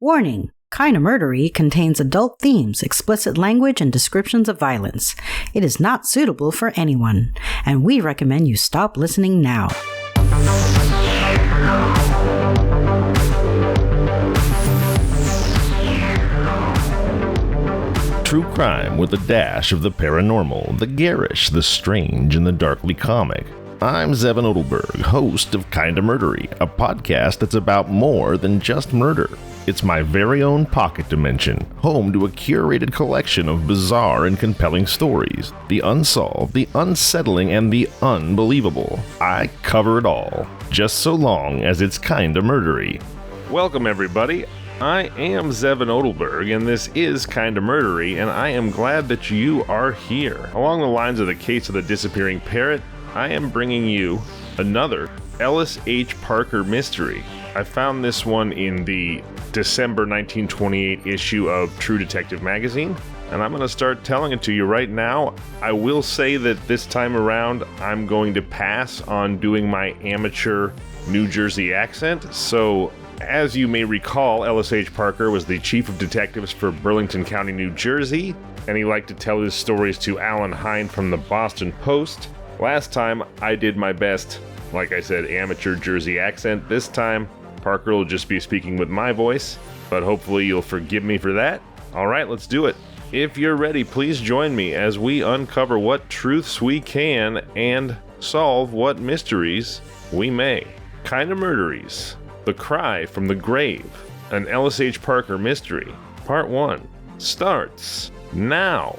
Warning! Kinda Murdery contains adult themes, explicit language, and descriptions of violence. It is not suitable for anyone, and we recommend you stop listening now. True crime with a dash of the paranormal, the garish, the strange, and the darkly comic. I'm Zevon Odelberg, host of Kinda Murdery, a podcast that's about more than just murder. It's my very own pocket dimension, home to a curated collection of bizarre and compelling stories. The unsolved, the unsettling, and the unbelievable. I cover it all, just so long as it's kinda murdery. Welcome everybody. I am Zevon Odelberg, and this is Kinda Murdery, and I am glad that you are here. Along the lines of the case of the Disappearing Parrot, I am bringing you another Ellis H. Parker mystery. I found this one in the December 1928 issue of True Detective magazine, and I'm going to start telling it to you right now. I will say that this time around, I'm going to pass on doing my amateur New Jersey accent, so as you may recall, Ellis H. Parker was the chief of detectives for Burlington County, New Jersey, and he liked to tell his stories to Alan Hine from the Boston Post. Last time, I did my best, like I said, amateur Jersey accent. This time, Parker will just be speaking with my voice, but hopefully you'll forgive me for that. Alright, let's do it. If you're ready, please join me as we uncover what truths we can and solve what mysteries we may. Kinda Murderies. The Cry from the Grave, an Ellis H. Parker mystery, part 1, starts now.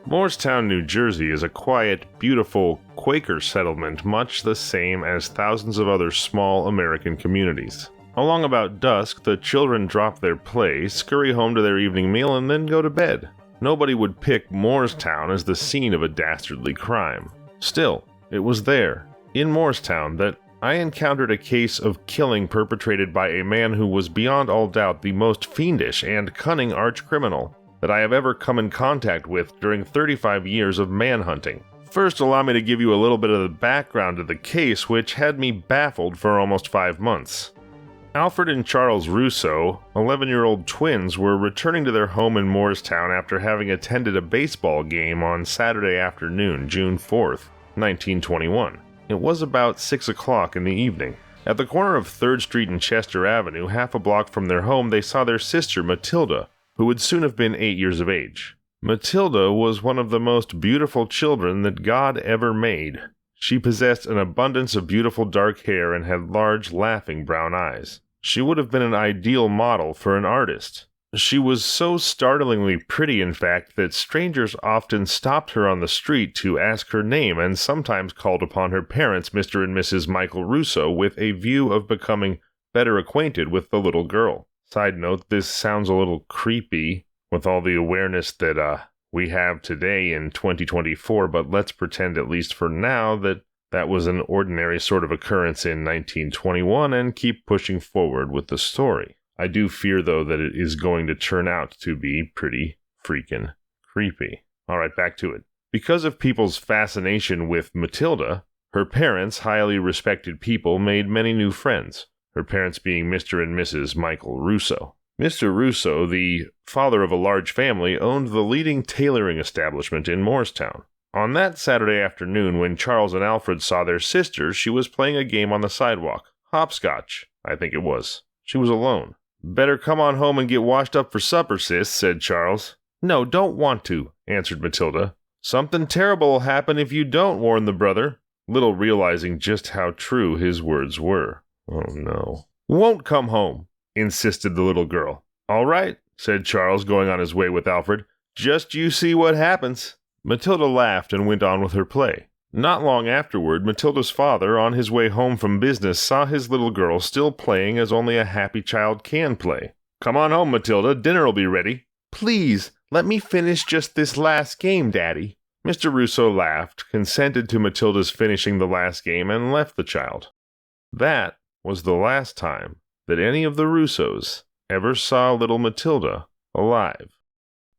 Moorestown, New Jersey is a quiet, beautiful Quaker settlement much the same as thousands of other small American communities. Along about dusk, the children drop their play, scurry home to their evening meal, and then go to bed. Nobody would pick Moorestown as the scene of a dastardly crime. Still, it was there, in Moorestown, that I encountered a case of killing perpetrated by a man who was beyond all doubt the most fiendish and cunning arch-criminal that I have ever come in contact with during 35 years of manhunting. First, allow me to give you a little bit of the background to the case, which had me baffled for almost 5 months. Alfred and Charles Russo, 11-year-old twins, were returning to their home in Moorestown after having attended a baseball game on Saturday afternoon, June 4th, 1921. It was about 6 o'clock in the evening. At the corner of 3rd Street and Chester Avenue, half a block from their home, they saw their sister Matilda, who would soon have been 8 years of age. Matilda was one of the most beautiful children that God ever made. She possessed an abundance of beautiful dark hair and had large, laughing brown eyes. She would have been an ideal model for an artist. She was so startlingly pretty, in fact, that strangers often stopped her on the street to ask her name and sometimes called upon her parents, Mr. and Mrs. Michael Russo, with a view of becoming better acquainted with the little girl. Side note, this sounds a little creepy with all the awareness that we have today in 2024, but let's pretend, at least for now, that was an ordinary sort of occurrence in 1921 and keep pushing forward with the story. I do fear, though, that it is going to turn out to be pretty freaking creepy. Alright, back to it. Because of people's fascination with Matilda, her parents, highly respected people, made many new friends. Her parents being Mr. and Mrs. Michael Russo. Mr. Russo, the father of a large family, owned the leading tailoring establishment in Moorestown. On that Saturday afternoon, when Charles and Alfred saw their sister, she was playing a game on the sidewalk. Hopscotch, I think it was. She was alone. "Better come on home and get washed up for supper, sis," said Charles. "No, don't want to," answered Matilda. "Something terrible will happen if you don't," warned the brother, little realizing just how true his words were. Oh no. "Won't come home," insisted the little girl. "All right," said Charles, going on his way with Alfred. "Just you see what happens." Matilda laughed and went on with her play. Not long afterward, Matilda's father, on his way home from business, saw his little girl still playing as only a happy child can play. "Come on home, Matilda, dinner'll be ready." "Please, let me finish just this last game, Daddy." Mr. Russo laughed, consented to Matilda's finishing the last game, and left the child. That was the last time that any of the Russos ever saw little Matilda alive.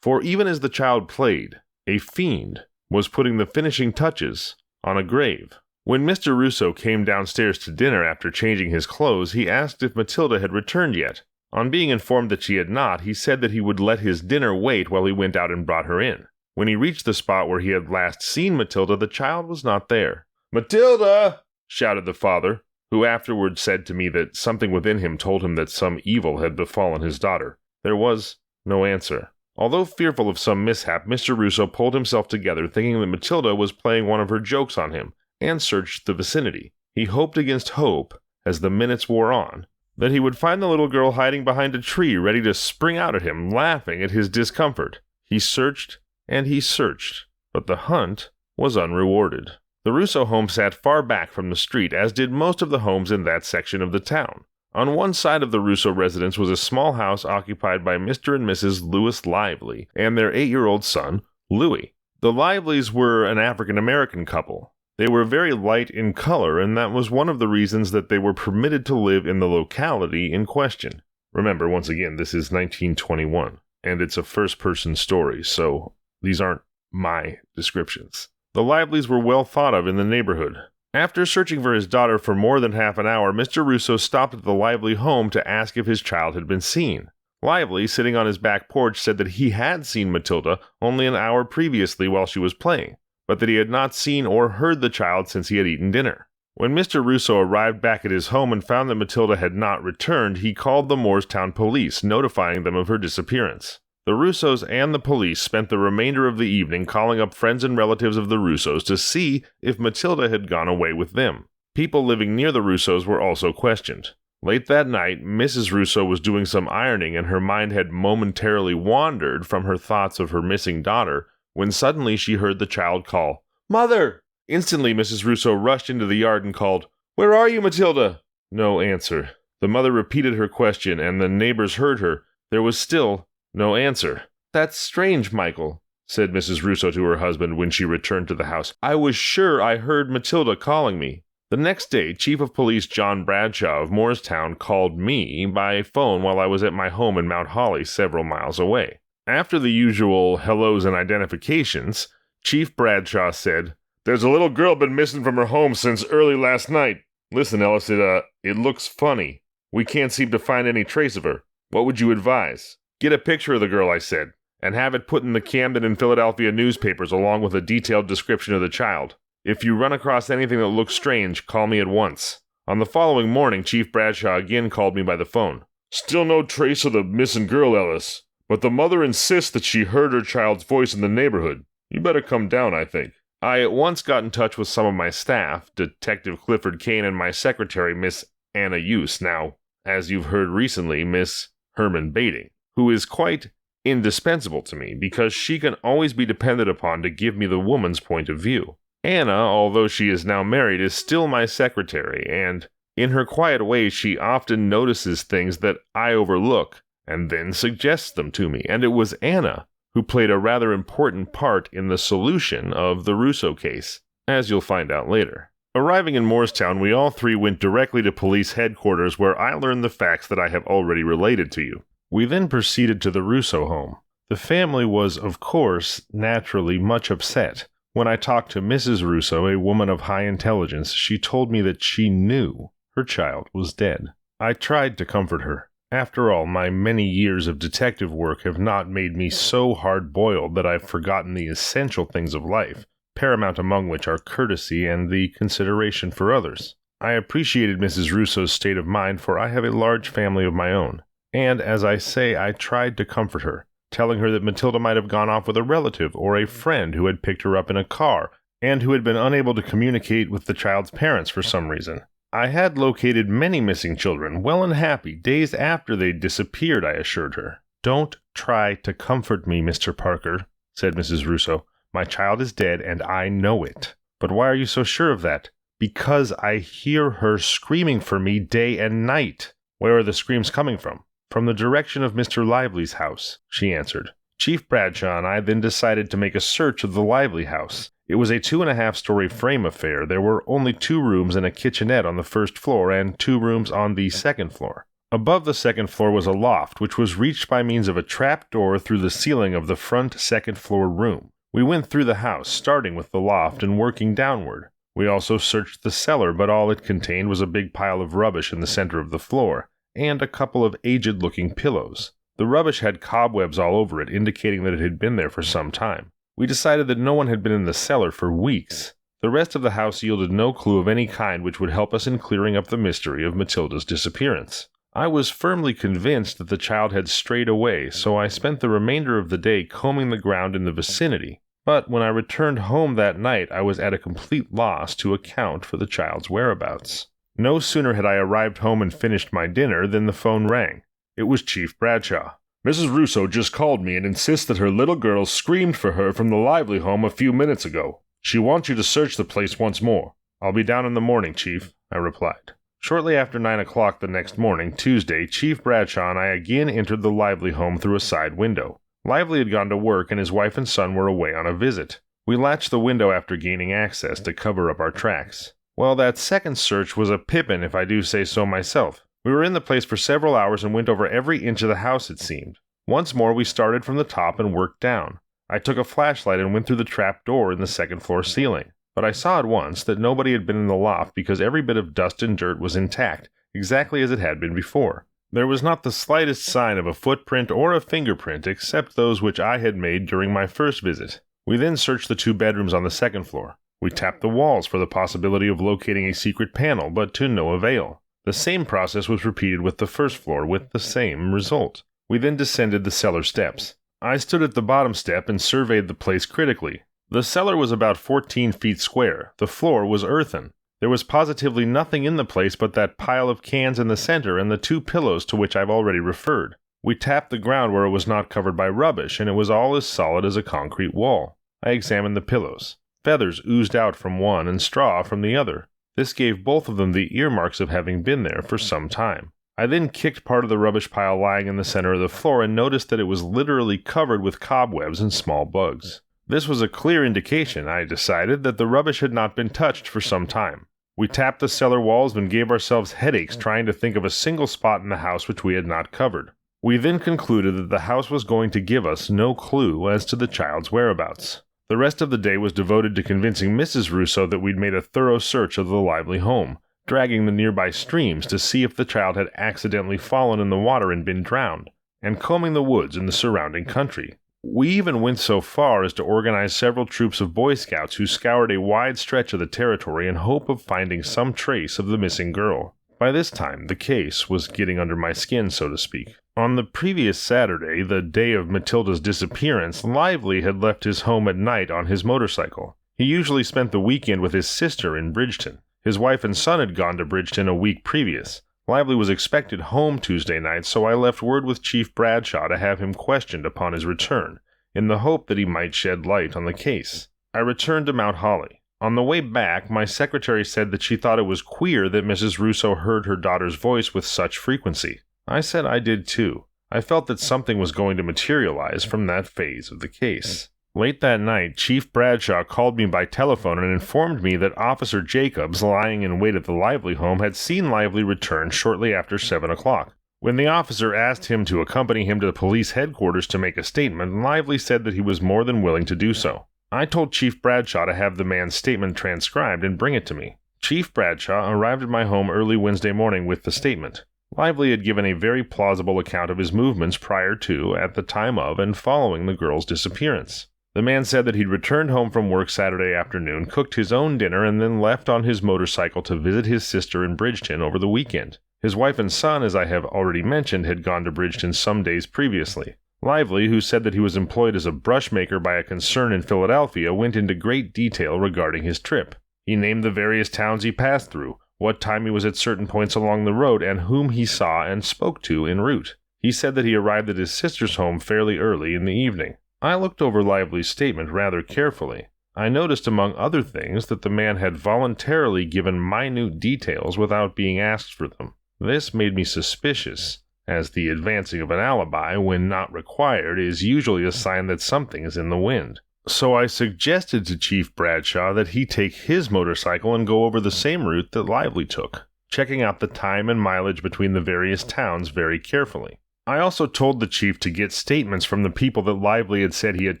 For even as the child played, A fiend was putting the finishing touches on a grave. When Mr. Russo came downstairs to dinner after changing his clothes, he asked if Matilda had returned yet. On being informed that she had not, he said that he would let his dinner wait while he went out and brought her in. When he reached the spot where he had last seen Matilda, the child was not there. "Matilda!" shouted the father, who afterwards said to me that something within him told him that some evil had befallen his daughter. There was no answer. Although fearful of some mishap, Mr. Russo pulled himself together, thinking that Matilda was playing one of her jokes on him, and searched the vicinity. He hoped against hope, as the minutes wore on, that he would find the little girl hiding behind a tree, ready to spring out at him, laughing at his discomfort. He searched, and he searched, but the hunt was unrewarded. The Russo home sat far back from the street, as did most of the homes in that section of the town. On one side of the Russo residence was a small house occupied by Mr. and Mrs. Lewis Lively and their 8-year-old son, Louis. The Liveleys were an African-American couple. They were very light in color, and that was one of the reasons that they were permitted to live in the locality in question. Remember, once again, this is 1921, and it's a first-person story, so these aren't my descriptions. The Liveleys were well thought of in the neighborhood. After searching for his daughter for more than half an hour, Mr. Russo stopped at the Lively home to ask if his child had been seen. Lively, sitting on his back porch, said that he had seen Matilda only an hour previously while she was playing, but that he had not seen or heard the child since he had eaten dinner. When Mr. Russo arrived back at his home and found that Matilda had not returned, he called the Moorestown police, notifying them of her disappearance. The Russos and the police spent the remainder of the evening calling up friends and relatives of the Russos to see if Matilda had gone away with them. People living near the Russos were also questioned. Late that night, Mrs. Russo was doing some ironing and her mind had momentarily wandered from her thoughts of her missing daughter when suddenly she heard the child call, "Mother!" Instantly, Mrs. Russo rushed into the yard and called, "Where are you, Matilda?" No answer. The mother repeated her question and the neighbors heard her. There was still no answer. "That's strange, Michael," said Mrs. Russo to her husband when she returned to the house. "I was sure I heard Matilda calling me." The next day, Chief of Police John Bradshaw of Moorestown called me by phone while I was at my home in Mount Holly, several miles away. After the usual hellos and identifications, Chief Bradshaw said, "There's a little girl been missing from her home since early last night. Listen, Ellis, it looks funny. We can't seem to find any trace of her. What would you advise?" "Get a picture of the girl," I said, "and have it put in the Camden and Philadelphia newspapers along with a detailed description of the child. If you run across anything that looks strange, call me at once." On the following morning, Chief Bradshaw again called me by the phone. "Still no trace of the missing girl, Ellis, but the mother insists that she heard her child's voice in the neighborhood. You better come down, I think." I at once got in touch with some of my staff, Detective Clifford Kane and my secretary, Miss Anna Use, now, as you've heard recently, Miss Herman Bating, who is quite indispensable to me because she can always be depended upon to give me the woman's point of view. Anna, although she is now married, is still my secretary, and in her quiet way she often notices things that I overlook and then suggests them to me, and it was Anna who played a rather important part in the solution of the Russo case, as you'll find out later. Arriving in Moorestown, we all three went directly to police headquarters where I learned the facts that I have already related to you. We then proceeded to the Russo home. The family was, of course, naturally much upset. When I talked to Mrs. Russo, a woman of high intelligence, she told me that she knew her child was dead. I tried to comfort her. After all, my many years of detective work have not made me so hard-boiled that I've forgotten the essential things of life, paramount among which are courtesy and the consideration for others. I appreciated Mrs. Russo's state of mind, for I have a large family of my own, and, as I say, I tried to comfort her, telling her that Matilda might have gone off with a relative or a friend who had picked her up in a car, and who had been unable to communicate with the child's parents for some reason. I had located many missing children, well and happy, days after they disappeared, I assured her. "Don't try to comfort me, Mr. Parker," said Mrs. Russo. "My child is dead, and I know it." "But why are you so sure of that?" "Because I hear her screaming for me day and night." "Where are the screams coming from?" "From the direction of Mr. Lively's house," she answered. Chief Bradshaw and I then decided to make a search of the Lively house. It was a 2.5-story frame affair. There were only 2 rooms and a kitchenette on the first floor and 2 rooms on the second floor. Above the second floor was a loft, which was reached by means of a trap door through the ceiling of the front second-floor room. We went through the house, starting with the loft and working downward. We also searched the cellar, but all it contained was a big pile of rubbish in the center of the floor, and a couple of aged-looking pillows. The rubbish had cobwebs all over it, indicating that it had been there for some time. We decided that no one had been in the cellar for weeks. The rest of the house yielded no clue of any kind which would help us in clearing up the mystery of Matilda's disappearance. I was firmly convinced that the child had strayed away, so I spent the remainder of the day combing the ground in the vicinity. But when I returned home that night, I was at a complete loss to account for the child's whereabouts. No sooner had I arrived home and finished my dinner than the phone rang. It was Chief Bradshaw. "Mrs. Russo just called me and insists that her little girl screamed for her from the Lively home a few minutes ago. She wants you to search the place once more." "I'll be down in the morning, Chief," I replied. Shortly after 9 o'clock the next morning, Tuesday, Chief Bradshaw and I again entered the Lively home through a side window. Lively had gone to work and his wife and son were away on a visit. We latched the window after gaining access to cover up our tracks. Well, that second search was a pippin, if I do say so myself. We were in the place for several hours and went over every inch of the house, it seemed. Once more we started from the top and worked down. I took a flashlight and went through the trap door in the second-floor ceiling. But I saw at once that nobody had been in the loft because every bit of dust and dirt was intact, exactly as it had been before. There was not the slightest sign of a footprint or a fingerprint except those which I had made during my first visit. We then searched the 2 bedrooms on the second floor. We tapped the walls for the possibility of locating a secret panel, but to no avail. The same process was repeated with the first floor, with the same result. We then descended the cellar steps. I stood at the bottom step and surveyed the place critically. The cellar was about 14 feet square. The floor was earthen. There was positively nothing in the place but that pile of cans in the center and the 2 pillows to which I've already referred. We tapped the ground where it was not covered by rubbish, and it was all as solid as a concrete wall. I examined the pillows. Feathers oozed out from one and straw from the other. This gave both of them the earmarks of having been there for some time. I then kicked part of the rubbish pile lying in the center of the floor and noticed that it was literally covered with cobwebs and small bugs. This was a clear indication, I decided, that the rubbish had not been touched for some time. We tapped the cellar walls and gave ourselves headaches trying to think of a single spot in the house which we had not covered. We then concluded that the house was going to give us no clue as to the child's whereabouts. The rest of the day was devoted to convincing Mrs. Russo that we'd made a thorough search of the Lively home, dragging the nearby streams to see if the child had accidentally fallen in the water and been drowned, and combing the woods in the surrounding country. We even went so far as to organize several troops of Boy Scouts who scoured a wide stretch of the territory in hope of finding some trace of the missing girl. By this time, the case was getting under my skin, so to speak. On the previous Saturday, the day of Matilda's disappearance, Lively had left his home at night on his motorcycle. He usually spent the weekend with his sister in Bridgeton. His wife and son had gone to Bridgeton a week previous. Lively was expected home Tuesday night, so I left word with Chief Bradshaw to have him questioned upon his return, in the hope that he might shed light on the case. I returned to Mount Holly. On the way back, my secretary said that she thought it was queer that Mrs. Russo heard her daughter's voice with such frequency. I said I did too. I felt that something was going to materialize from that phase of the case. Late that night, Chief Bradshaw called me by telephone and informed me that Officer Jacobs, lying in wait at the Lively home, had seen Lively return shortly after 7 o'clock. When the officer asked him to accompany him to the police headquarters to make a statement, Lively said that he was more than willing to do so. I told Chief Bradshaw to have the man's statement transcribed and bring it to me. Chief Bradshaw arrived at my home early Wednesday morning with the statement. Lively had given a very plausible account of his movements prior to, at the time of, and following the girl's disappearance. The man said that he'd returned home from work Saturday afternoon, cooked his own dinner, and then left on his motorcycle to visit his sister in Bridgeton over the weekend. His wife and son, as I have already mentioned, had gone to Bridgeton some days previously. Lively, who said that he was employed as a brushmaker by a concern in Philadelphia, went into great detail regarding his trip. He named the various towns he passed through, what time he was at certain points along the road, and whom he saw and spoke to en route. He said that he arrived at his sister's home fairly early in the evening. I looked over Lively's statement rather carefully. I noticed, among other things, that the man had voluntarily given minute details without being asked for them. This made me suspicious, as the advancing of an alibi, when not required, is usually a sign that something is in the wind. So I suggested to Chief Bradshaw that he take his motorcycle and go over the same route that Lively took, checking out the time and mileage between the various towns very carefully. I also told the chief to get statements from the people that Lively had said he had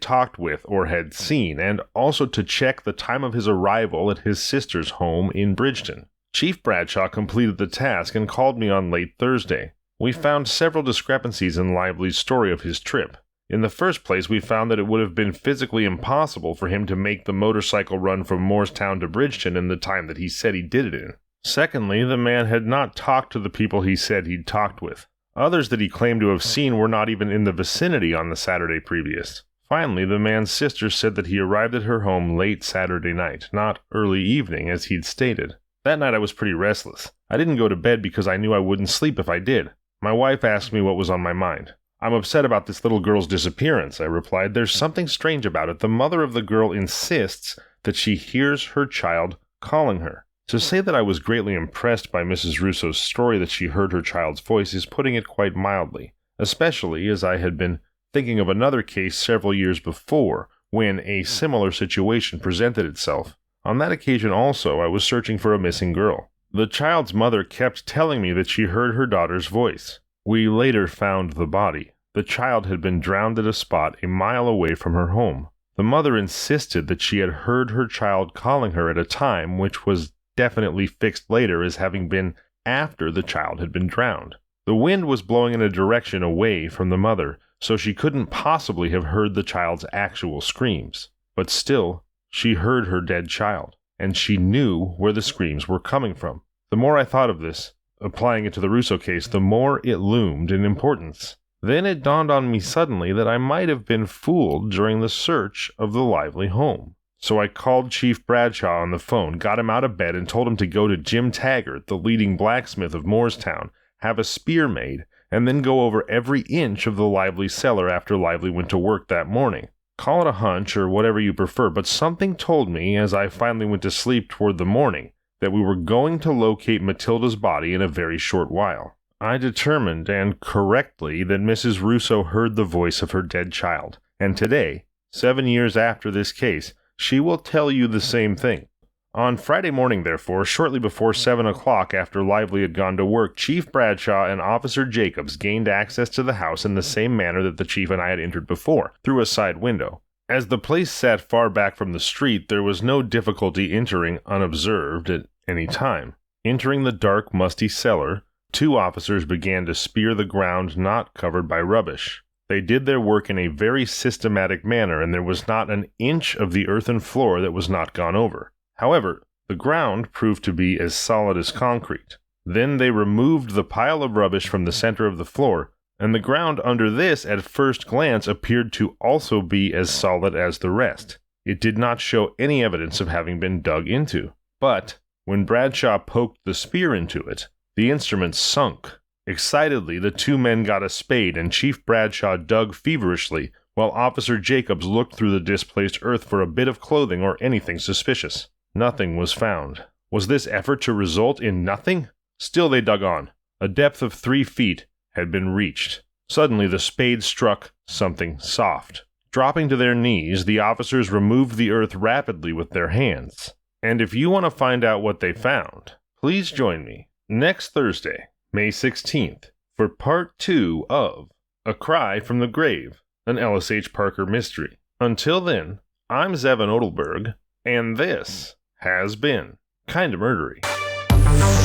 talked with or had seen, and also to check the time of his arrival at his sister's home in Bridgeton. Chief Bradshaw completed the task and called me on late Thursday. We found several discrepancies in Lively's story of his trip. In the first place, we found that it would have been physically impossible for him to make the motorcycle run from Moorestown to Bridgeton in the time that he said he did it in. Secondly, the man had not talked to the people he said he'd talked with. Others that he claimed to have seen were not even in the vicinity on the Saturday previous. Finally, the man's sister said that he arrived at her home late Saturday night, not early evening as he'd stated. That night I was pretty restless. I didn't go to bed because I knew I wouldn't sleep if I did. My wife asked me what was on my mind. "I'm upset about this little girl's disappearance," I replied. "There's something strange about it. The mother of the girl insists that she hears her child calling her." To say that I was greatly impressed by Mrs. Russo's story that she heard her child's voice is putting it quite mildly, especially as I had been thinking of another case several years before, when a similar situation presented itself. On that occasion also, I was searching for a missing girl. The child's mother kept telling me that she heard her daughter's voice. We later found the body. The child had been drowned at a spot a mile away from her home. The mother insisted that she had heard her child calling her at a time which was definitely fixed later as having been after the child had been drowned. The wind was blowing in a direction away from the mother, so she couldn't possibly have heard the child's actual screams. But still, she heard her dead child, and she knew where the screams were coming from. The more I thought of this, applying it to the Russo case, the more it loomed in importance. Then it dawned on me suddenly that I might have been fooled during the search of the Lively home. So I called Chief Bradshaw on the phone, got him out of bed, and told him to go to Jim Taggart, the leading blacksmith of Moorestown, have a spear made, and then go over every inch of the Lively cellar after Lively went to work that morning. Call it a hunch or whatever you prefer, but something told me as I finally went to sleep toward the morning that we were going to locate Matilda's body in a very short while. I determined, and correctly, that Mrs. Russo heard the voice of her dead child, and today, 7 years after this case, she will tell you the same thing. On Friday morning, therefore, shortly before 7 o'clock after Lively had gone to work, Chief Bradshaw and Officer Jacobs gained access to the house in the same manner that the chief and I had entered before, through a side window. As the place sat far back from the street, there was no difficulty entering unobserved at any time. Entering the dark, musty cellar, 2 officers began to spear the ground not covered by rubbish. They did their work in a very systematic manner, and there was not an inch of the earthen floor that was not gone over. However, the ground proved to be as solid as concrete. Then they removed the pile of rubbish from the center of the floor, and the ground under this at first glance appeared to also be as solid as the rest. It did not show any evidence of having been dug into. But when Bradshaw poked the spear into it, the instrument sunk. Excitedly, the 2 men got a spade, and Chief Bradshaw dug feverishly, while Officer Jacobs looked through the displaced earth for a bit of clothing or anything suspicious. Nothing was found. Was this effort to result in nothing? Still they dug on. A depth of 3 feet had been reached. Suddenly the spade struck something soft. Dropping to their knees, the officers removed the earth rapidly with their hands. And if you want to find out what they found, please join me next Thursday, May 16th, for Part 2 of A Cry from the Grave, an Ellis H. Parker mystery. Until then, I'm Zevon Odelberg, and this has been Kinda Murdery.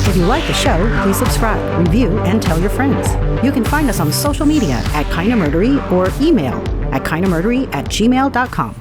If you like the show, please subscribe, review, and tell your friends. You can find us on social media at Kinda Murdery or email at kindamurdery@gmail.com.